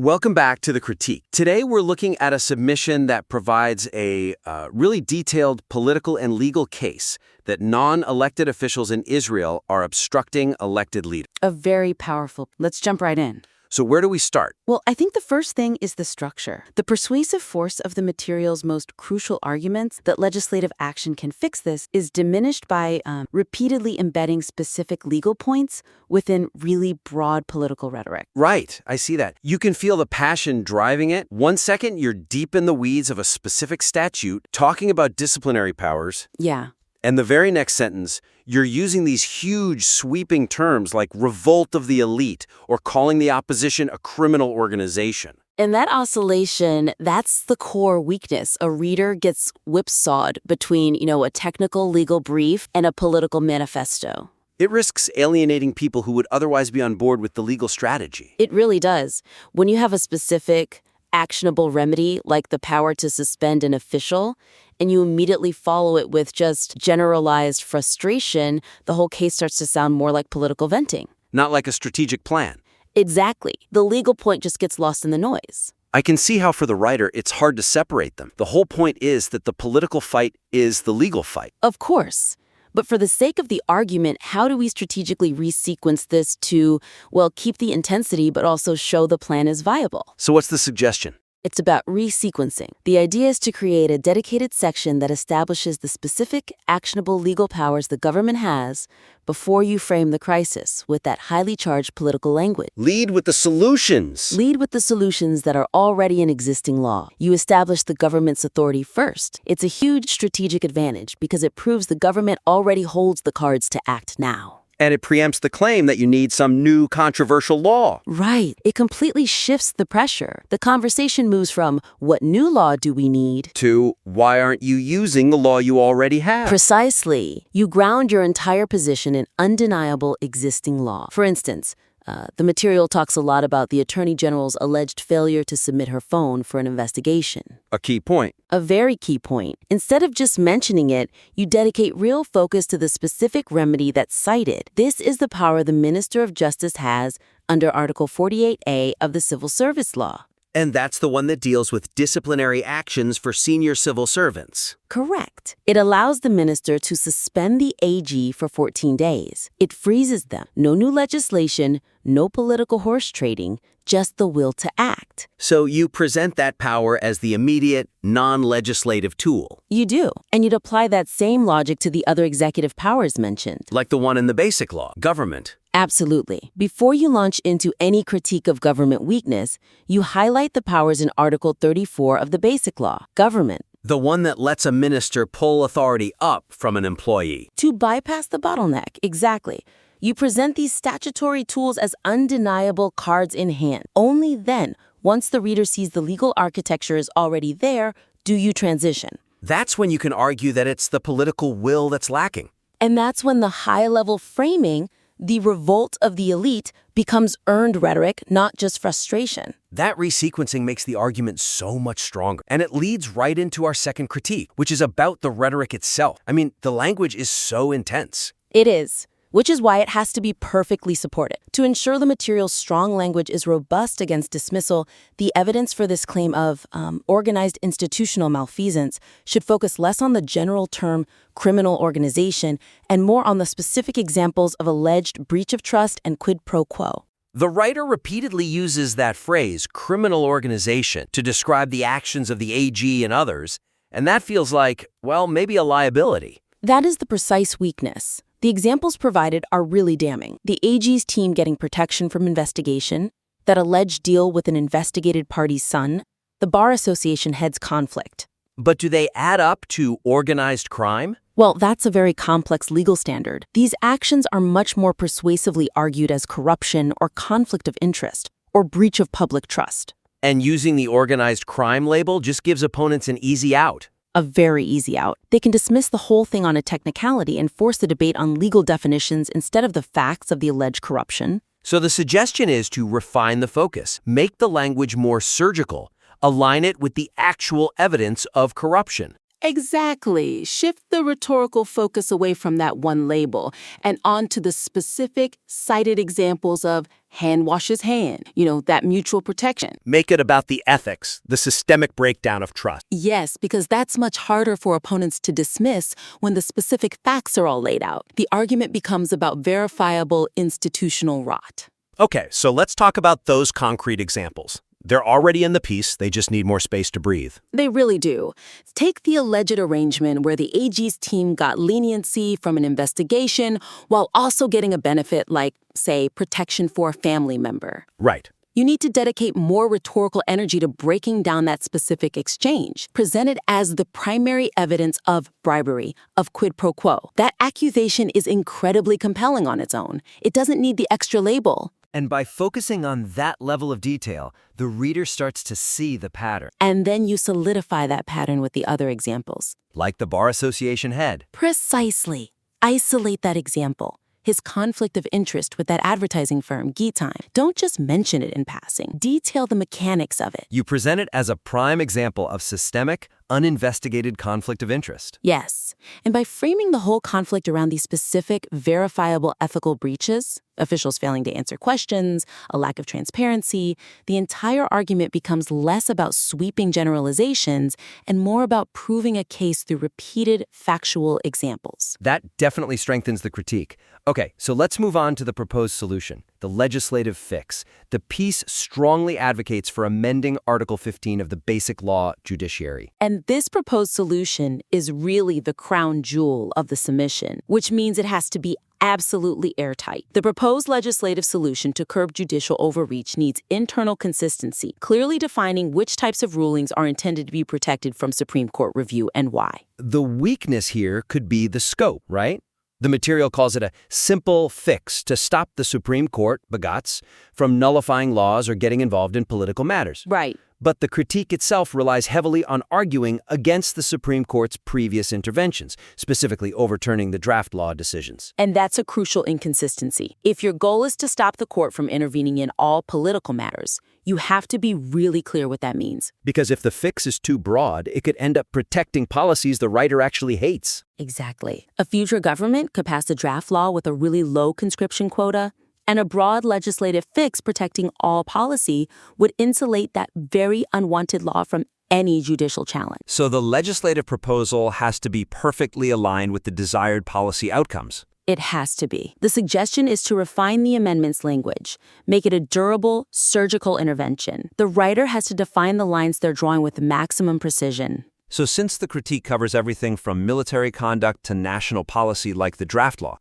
Welcome back to The Critique. Today we're looking at a submission that provides a really detailed political and legal case that non-elected officials in Israel are obstructing elected leaders. A very powerful. Let's jump right in. So where do we start? Well, I think the first thing is the structure. The persuasive force of the material's most crucial arguments that legislative action can fix this is diminished by repeatedly embedding specific legal points within really broad political rhetoric. Right, I see that. You can feel the passion driving it. 1 second, you're deep in the weeds of a specific statute, talking about disciplinary powers. Yeah. And the very next sentence, you're using these huge, sweeping terms like revolt of the elite or calling the opposition a criminal organization. And that oscillation, that's the core weakness. A reader gets whipsawed between, a technical legal brief and a political manifesto. It risks alienating people who would otherwise be on board with the legal strategy. It really does. When you have a specific, actionable remedy like the power to suspend an official, and you immediately follow it with just generalized frustration, the whole case starts to sound more like political venting. Not like a strategic plan. Exactly. The legal point just gets lost in the noise. I can see how for the writer it's hard to separate them. The whole point is that the political fight is the legal fight. Of course. But for the sake of the argument, how do we strategically resequence this to, keep the intensity but also show the plan is viable? So what's the suggestion? It's about resequencing. The idea is to create a dedicated section that establishes the specific, actionable legal powers the government has before you frame the crisis with that highly charged political language. Lead with the solutions. Lead with the solutions that are already in existing law. You establish the government's authority first. It's a huge strategic advantage because it proves the government already holds the cards to act now. And it preempts the claim that you need some new controversial law. Right. It completely shifts the pressure. The conversation moves from, what new law do we need? To, why aren't you using the law you already have? Precisely. You ground your entire position in undeniable existing law. For instance, the material talks a lot about the Attorney General's alleged failure to submit her phone for an investigation. A key point. A very key point. Instead of just mentioning it, you dedicate real focus to the specific remedy that's cited. This is the power the Minister of Justice has under Article 48A of the Civil Service Law. And that's the one that deals with disciplinary actions for senior civil servants. Correct. It allows the minister to suspend the AG for 14 days. It freezes them. No new legislation, no political horse trading, just the will to act. So you present that power as the immediate, non-legislative tool. You do. And you'd apply that same logic to the other executive powers mentioned. Like the one in the Basic Law, government. Absolutely. Before you launch into any critique of government weakness, you highlight the powers in Article 34 of the Basic Law, government. The one that lets a minister pull authority up from an employee. To bypass the bottleneck, exactly. You present these statutory tools as undeniable cards in hand. Only then, once the reader sees the legal architecture is already there, do you transition. That's when you can argue that it's the political will that's lacking. And that's when the high-level framing, the revolt of the elite, becomes earned rhetoric, not just frustration. That resequencing makes the argument so much stronger. And it leads right into our second critique, which is about the rhetoric itself. I mean, the language is so intense. It is. Which is why it has to be perfectly supported. To ensure the material's strong language is robust against dismissal, the evidence for this claim of organized institutional malfeasance should focus less on the general term criminal organization and more on the specific examples of alleged breach of trust and quid pro quo. The writer repeatedly uses that phrase, criminal organization, to describe the actions of the AG and others, and that feels like, maybe a liability. That is the precise weakness. The examples provided are really damning. The AG's team getting protection from investigation, that alleged deal with an investigated party's son, the Bar Association head's conflict. But do they add up to organized crime? Well, that's a very complex legal standard. These actions are much more persuasively argued as corruption or conflict of interest or breach of public trust. And using the organized crime label just gives opponents an easy out. A very easy out. They can dismiss the whole thing on a technicality and force the debate on legal definitions instead of the facts of the alleged corruption. So the suggestion is to refine the focus, make the language more surgical, align it with the actual evidence of corruption. Exactly. Shift the rhetorical focus away from that one label and onto the specific cited examples of hand washes hand, that mutual protection. Make it about the ethics, the systemic breakdown of trust. Yes, because that's much harder for opponents to dismiss when the specific facts are all laid out. The argument becomes about verifiable institutional rot. Okay, so let's talk about those concrete examples. They're already in the piece, they just need more space to breathe. They really do. Take the alleged arrangement where the AG's team got leniency from an investigation while also getting a benefit like, say, protection for a family member. Right. You need to dedicate more rhetorical energy to breaking down that specific exchange, presented as the primary evidence of bribery, of quid pro quo. That accusation is incredibly compelling on its own. It doesn't need the extra label. And by focusing on that level of detail, the reader starts to see the pattern. And then you solidify that pattern with the other examples. Like the Bar Association head. Precisely. Isolate that example. His conflict of interest with that advertising firm, Gitime. Don't just mention it in passing. Detail the mechanics of it. You present it as a prime example of systemic, uninvestigated conflict of interest. Yes. And by framing the whole conflict around these specific, verifiable ethical breaches, officials failing to answer questions, a lack of transparency, the entire argument becomes less about sweeping generalizations and more about proving a case through repeated factual examples. That definitely strengthens the critique. Okay, so let's move on to the proposed solution, the legislative fix. The piece strongly advocates for amending Article 15 of the Basic Law Judiciary. And this proposed solution is really the crown jewel of the submission, which means it has to be absolutely airtight. The proposed legislative solution to curb judicial overreach needs internal consistency, clearly defining which types of rulings are intended to be protected from Supreme Court review and why. The weakness here could be the scope, right? The material calls it a simple fix to stop the Supreme Court, Bagatz, from nullifying laws or getting involved in political matters. Right. But the critique itself relies heavily on arguing against the Supreme Court's previous interventions, specifically overturning the draft law decisions. And that's a crucial inconsistency. If your goal is to stop the court from intervening in all political matters, you have to be really clear what that means. Because if the fix is too broad, it could end up protecting policies the writer actually hates. Exactly. A future government could pass a draft law with a really low conscription quota, and a broad legislative fix protecting all policy would insulate that very unwanted law from any judicial challenge. So the legislative proposal has to be perfectly aligned with the desired policy outcomes. It has to be. The suggestion is to refine the amendment's language, make it a durable, surgical intervention. The writer has to define the lines they're drawing with maximum precision. So since the critique covers everything from military conduct to national policy like the draft law,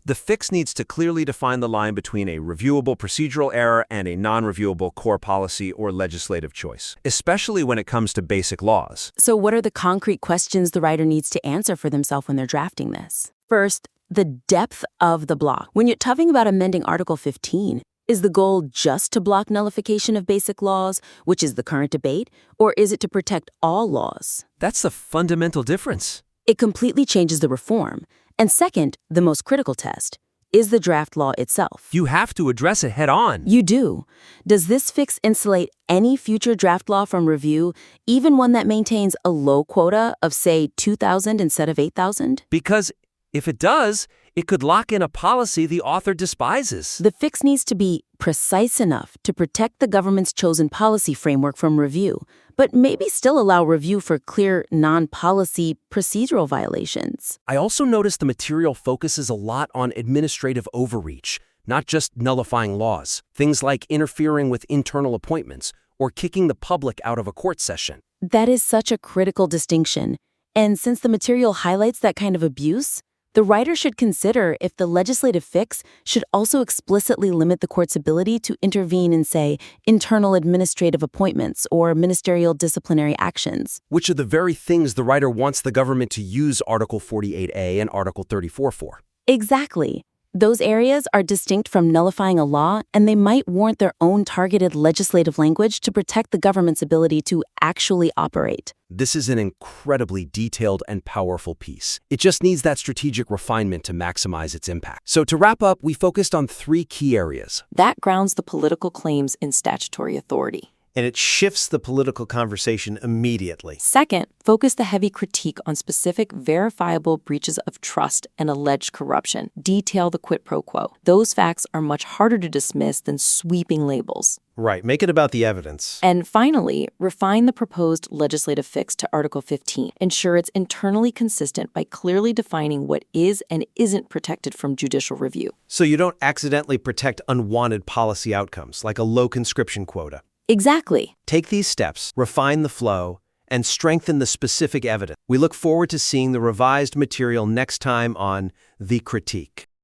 the fix needs to clearly define the line between a reviewable procedural error and a non-reviewable core policy or legislative choice, especially when it comes to basic laws. So what are the concrete questions the writer needs to answer for themselves when they're drafting this? First, the depth of the block. When you're talking about amending Article 15, is the goal just to block nullification of basic laws, which is the current debate, or is it to protect all laws? That's the fundamental difference. It completely changes the reform. And second, the most critical test, is the draft law itself. You have to address it head on. You do. Does this fix insulate any future draft law from review, even one that maintains a low quota of, say, 2,000 instead of 8,000? Because if it does, it could lock in a policy the author despises. The fix needs to be precise enough to protect the government's chosen policy framework from review, but maybe still allow review for clear non-policy procedural violations. I also noticed the material focuses a lot on administrative overreach, not just nullifying laws. Things like interfering with internal appointments or kicking the public out of a court session. That is such a critical distinction. And since the material highlights that kind of abuse, the writer should consider if the legislative fix should also explicitly limit the court's ability to intervene in, say, internal administrative appointments or ministerial disciplinary actions. Which are the very things the writer wants the government to use Article 48A and Article 34 for. Exactly. Those areas are distinct from nullifying a law, and they might warrant their own targeted legislative language to protect the government's ability to actually operate. This is an incredibly detailed and powerful piece. It just needs that strategic refinement to maximize its impact. So to wrap up, we focused on 3 key areas. That grounds the political claims in statutory authority. and it shifts the political conversation immediately. Second, focus the heavy critique on specific verifiable breaches of trust and alleged corruption. Detail the quid pro quo. Those facts are much harder to dismiss than sweeping labels. Right, make it about the evidence. And finally, refine the proposed legislative fix to Article 15. Ensure it's internally consistent by clearly defining what is and isn't protected from judicial review. So you don't accidentally protect unwanted policy outcomes, like a low conscription quota. Exactly. Take these steps, refine the flow, and strengthen the specific evidence. We look forward to seeing the revised material next time on The Critique.